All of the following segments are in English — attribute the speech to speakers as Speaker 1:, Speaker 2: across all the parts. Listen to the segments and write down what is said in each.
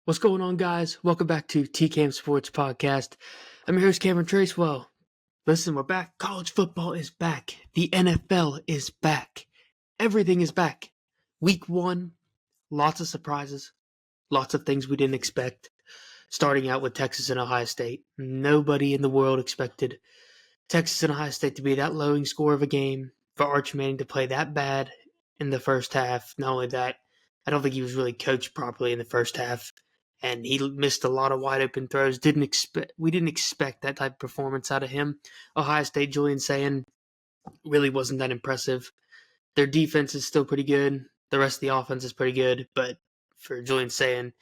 Speaker 1: What's going on, guys? Welcome back to TCAM Sports Podcast. I'm your host, Cameron Tracewell. Listen, we're back. College football is back. The NFL is back. Everything is back. Week 1, lots of surprises, lots of things we didn't expect. Starting out with Texas and Ohio State. Nobody in the world expected Texas and Ohio State to be that lowing score of a game, for Arch Manning to play that bad in the first half. Not only that, I don't think he was really coached properly in the first half, and he missed a lot of wide open throws. We didn't expect that type of performance out of him. Ohio State, Julian Sayin really wasn't that impressive. Their defense is still pretty good. The rest of the offense is pretty good, but for Julian Sayin,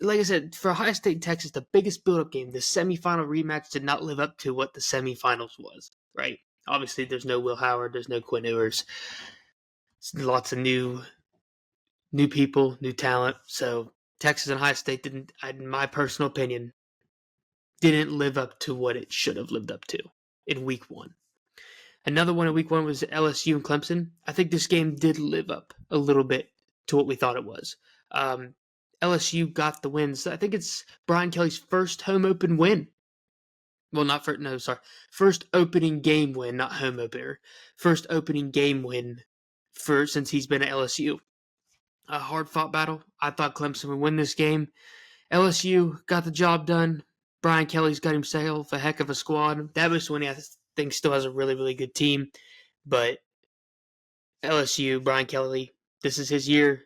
Speaker 1: like I said, for Ohio State and Texas, the biggest build-up game, the semifinal rematch did not live up to what the semifinals was, right? Obviously, there's no Will Howard, there's no Quinn Ewers. Lots of new people, new talent. So Texas and Ohio State didn't, in my personal opinion, didn't live up to what it should have lived up to in week 1. Another one in week 1 was LSU and Clemson. I think this game did live up a little bit to what we thought it was. LSU got the wins. I think it's Brian Kelly's first home open win. Well, first opening game win, not home opener. First opening game win since he's been at LSU. A hard-fought battle. I thought Clemson would win this game. LSU got the job done. Brian Kelly's got himself a heck of a squad. That was when I think still has a really, really good team. But LSU, Brian Kelly, this is his year.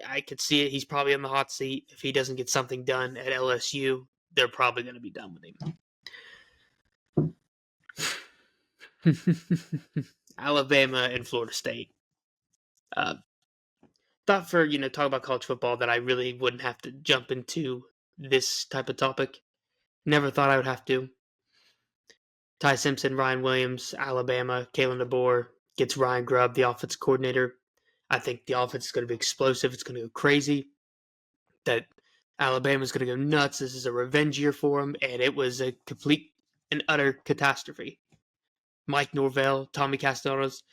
Speaker 1: I could see it. He's probably on the hot seat. If he doesn't get something done at LSU, they're probably going to be done with him. Alabama and Florida State. Thought for, talk about college football that I really wouldn't have to jump into this type of topic. Never thought I would have to. Ty Simpson, Ryan Williams, Alabama, Kalen DeBoer gets Ryan Grubb, the offensive coordinator. I think the offense is going to be explosive. It's going to go crazy. That Alabama's going to go nuts. This is a revenge year for them, and it was a complete and utter catastrophe. Mike Norvell, Tommy Castellanos,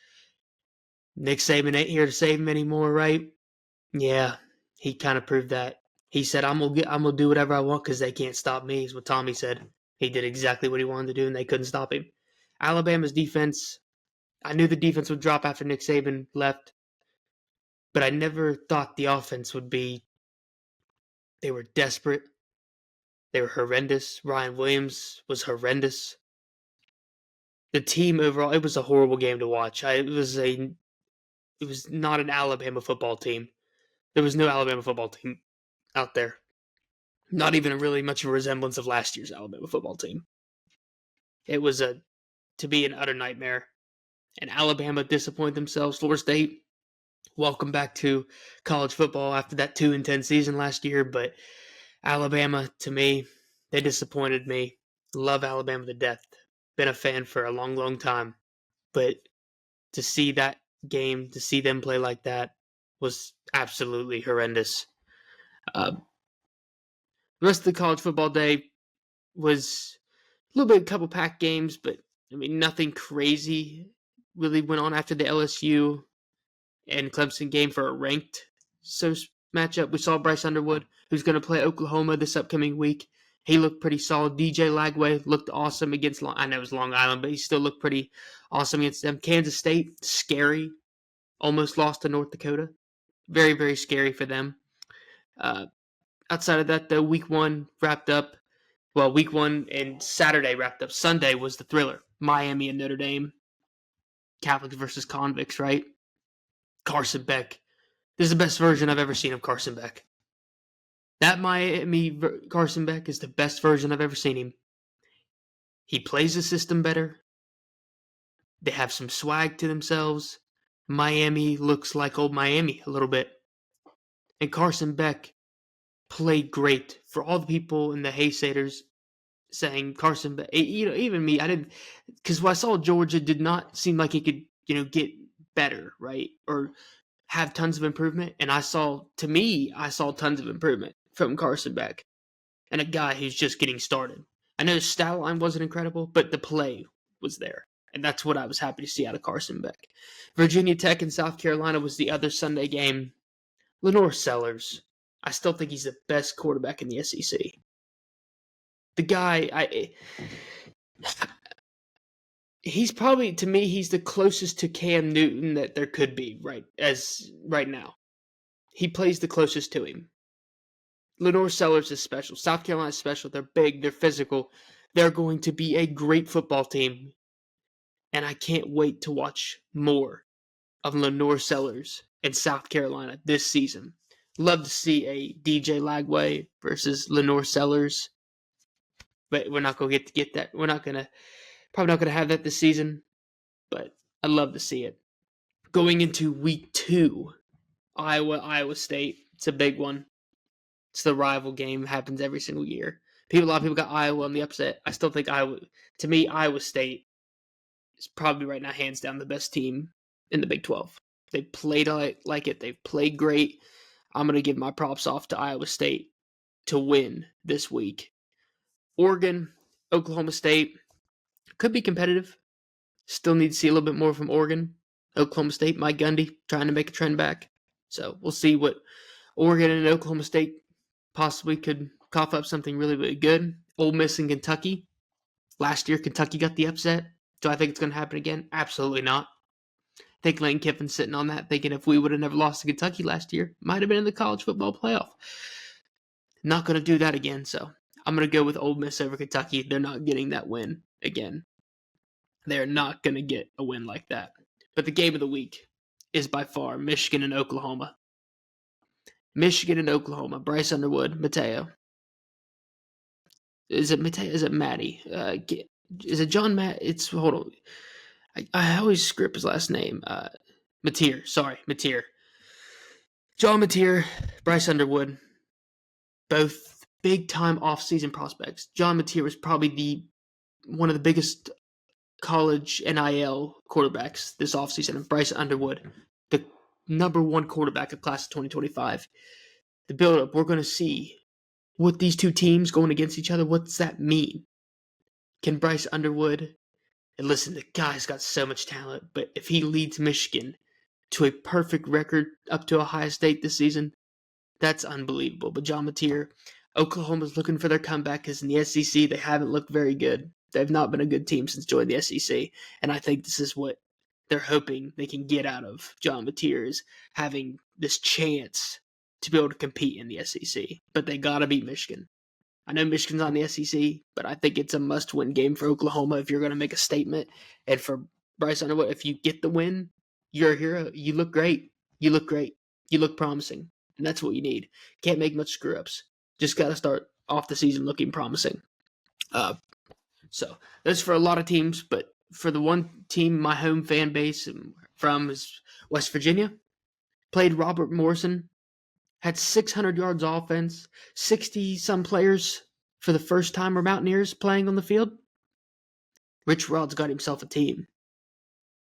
Speaker 1: Nick Saban ain't here to save him anymore, right? Yeah, he kind of proved that. He said, I'm gonna do whatever I want because they can't stop me, is what Tommy said. He did exactly what he wanted to do, and they couldn't stop him. Alabama's defense, I knew the defense would drop after Nick Saban left, but I never thought the offense would be. They were desperate. They were horrendous. Ryan Williams was horrendous. The team overall, it was a horrible game to watch. It was not an Alabama football team. There was no Alabama football team out there. Not even really much of a resemblance of last year's Alabama football team. It was to be an utter nightmare. And Alabama disappointed themselves. Florida State, welcome back to college football after that 2-10 season last year. But Alabama, to me, they disappointed me. Love Alabama to death. Been a fan for a long, long time. But to see that game, to see them play like that, was absolutely horrendous. The rest of the college football day was a little bit, a couple packed games, but I mean, nothing crazy really went on after the LSU and Clemson game for a ranked matchup. We saw Bryce Underwood, who's going to play Oklahoma this upcoming week. He looked pretty solid. DJ Lagway looked awesome against, I know it was Long Island, but he still looked pretty awesome against them. Kansas State, scary. Almost lost to North Dakota. Very, very scary for them. Outside of that, though, week 1 wrapped up. Well, week 1 and Saturday wrapped up. Sunday was the thriller. Miami and Notre Dame. Catholics versus convicts, right? Carson Beck. This is the best version I've ever seen of Carson Beck. That Miami Carson Beck is the best version I've ever seen him. He plays the system better. They have some swag to themselves. Miami looks like old Miami a little bit. And Carson Beck played great. For all the people in the Haysayers saying Carson Beck, even me, I didn't, because when I saw Georgia did not seem like he could, get better, right? Or have tons of improvement. And I saw tons of improvement from Carson Beck and a guy who's just getting started. I know his stat line wasn't incredible, but the play was there. And that's what I was happy to see out of Carson Beck. Virginia Tech and South Carolina was the other Sunday game. Lenore Sellers, I still think he's the best quarterback in the SEC. The guy, he's probably, to me, he's the closest to Cam Newton that there could be right now. He plays the closest to him. Lenore Sellers is special. South Carolina is special. They're big. They're physical. They're going to be a great football team. And I can't wait to watch more of Lenore Sellers in South Carolina this season. Love to see a DJ Lagway versus Lenore Sellers. But we're not going to get that. We're not going to, probably not going to have that this season. But I'd love to see it. Going into week 2, Iowa State. It's a big one. It's the rival game. It happens every single year. A lot of people got Iowa on the upset. I still think Iowa State is probably right now hands down the best team in the Big 12. They played like it. They've played great. I'm going to give my props off to Iowa State to win this week. Oregon, Oklahoma State could be competitive. Still need to see a little bit more from Oregon. Oklahoma State, Mike Gundy trying to make a trend back. So we'll see what Oregon and Oklahoma State possibly could cough up something really, really good. Ole Miss and Kentucky. Last year, Kentucky got the upset. Do I think it's going to happen again? Absolutely not. I think Lane Kiffin's sitting on that, thinking if we would have never lost to Kentucky last year, might have been in the college football playoff. Not going to do that again, so I'm going to go with Ole Miss over Kentucky. They're not getting that win again. They're not going to get a win like that. But the game of the week is by far Michigan and Oklahoma. Michigan and Oklahoma. Bryce Underwood, Mateo. Is it Mateo? Is it Matty? Is it John Matt? Hold on. I always script his last name. Mateer. Sorry, Mateer. John Mateer, Bryce Underwood. Both big-time off-season prospects. John Mateer was probably one of the biggest college NIL quarterbacks this offseason. And Bryce Underwood, the number 1 quarterback of class of 2025. The build-up, we're going to see what these two teams going against each other, what's that mean? Can Bryce Underwood, and listen, the guy's got so much talent, but if he leads Michigan to a perfect record up to Ohio State this season, that's unbelievable. But John Mateer, Oklahoma's looking for their comeback because in the SEC, they haven't looked very good. They've not been a good team since joining the SEC, and I think this is what they're hoping they can get out of John Mateer, is having this chance to be able to compete in the SEC. But they got to beat Michigan. I know Michigan's on the SEC, but I think it's a must-win game for Oklahoma if you're going to make a statement. And for Bryce Underwood, if you get the win, you're a hero. You look great. You look great. You look promising. And that's what you need. Can't make much screw-ups. Just got to start off the season looking promising. So that's for a lot of teams, but for the one team my home fan base from is West Virginia. Played Robert Morrison. Had 600 yards offense, 60-some players for the first time were Mountaineers playing on the field. Rich Rod's got himself a team.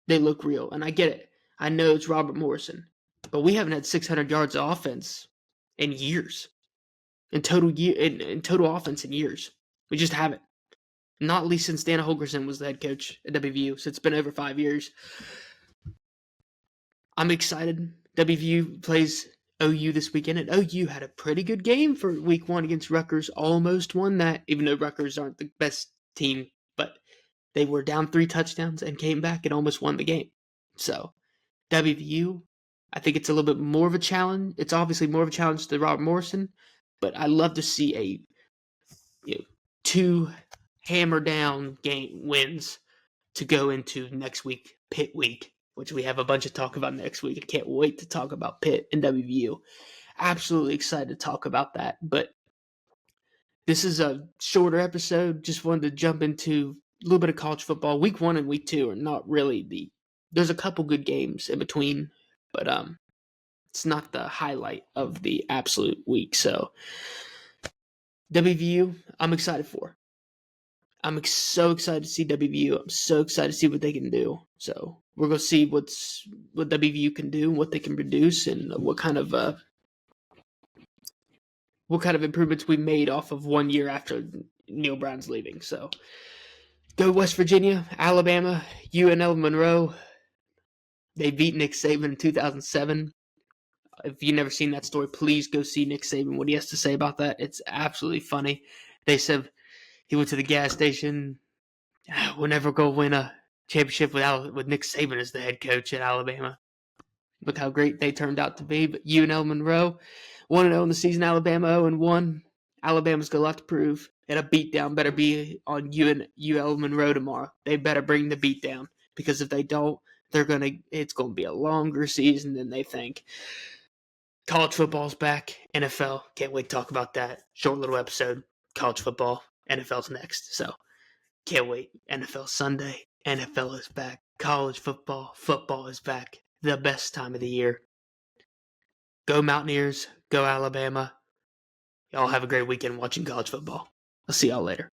Speaker 1: They look real, and I get it. I know it's Robert Morrison, but we haven't had 600 yards of offense in years. In total offense in years. We just haven't. Not least since Dana Holgorsen was the head coach at WVU, so it's been over 5 years. I'm excited. WVU plays OU this weekend, and OU had a pretty good game for week 1 against Rutgers. Almost won that, even though Rutgers aren't the best team, but they were down 3 touchdowns and came back and almost won the game. So, WVU, I think it's a little bit more of a challenge. It's obviously more of a challenge to Robert Morrison, but I love to see 2 hammer down game wins to go into next week, Pitt week, which we have a bunch of talk about next week. I can't wait to talk about Pitt and WVU. Absolutely excited to talk about that. But this is a shorter episode. Just wanted to jump into a little bit of college football. Week 1 and week 2 are not really there's a couple good games in between, but it's not the highlight of the absolute week. So WVU, I'm excited for. I'm so excited to see WVU. I'm so excited to see what they can do. So we're going to see what WVU can do, what they can produce, and what kind of improvements we made off of 1 year after Neil Brown's leaving. So go West Virginia, Alabama, UNL Monroe. They beat Nick Saban in 2007. If you've never seen that story, please go see Nick Saban, what he has to say about that. It's absolutely funny. They said he went to the gas station. We'll never go win a championship with Nick Saban as the head coach at Alabama. Look how great they turned out to be. But UNL Monroe, 1-0 in the season. Alabama 0-1. Alabama's got a lot to prove. And a beatdown better be on UL Monroe tomorrow. They better bring the beatdown, because if they don't, it's gonna be a longer season than they think. College football's back. NFL, can't wait to talk about that. Short little episode. College football. NFL's next. So can't wait. NFL Sunday. NFL is back. College football. Football is back. The best time of the year. Go Mountaineers. Go Alabama. Y'all have a great weekend watching college football. I'll see y'all later.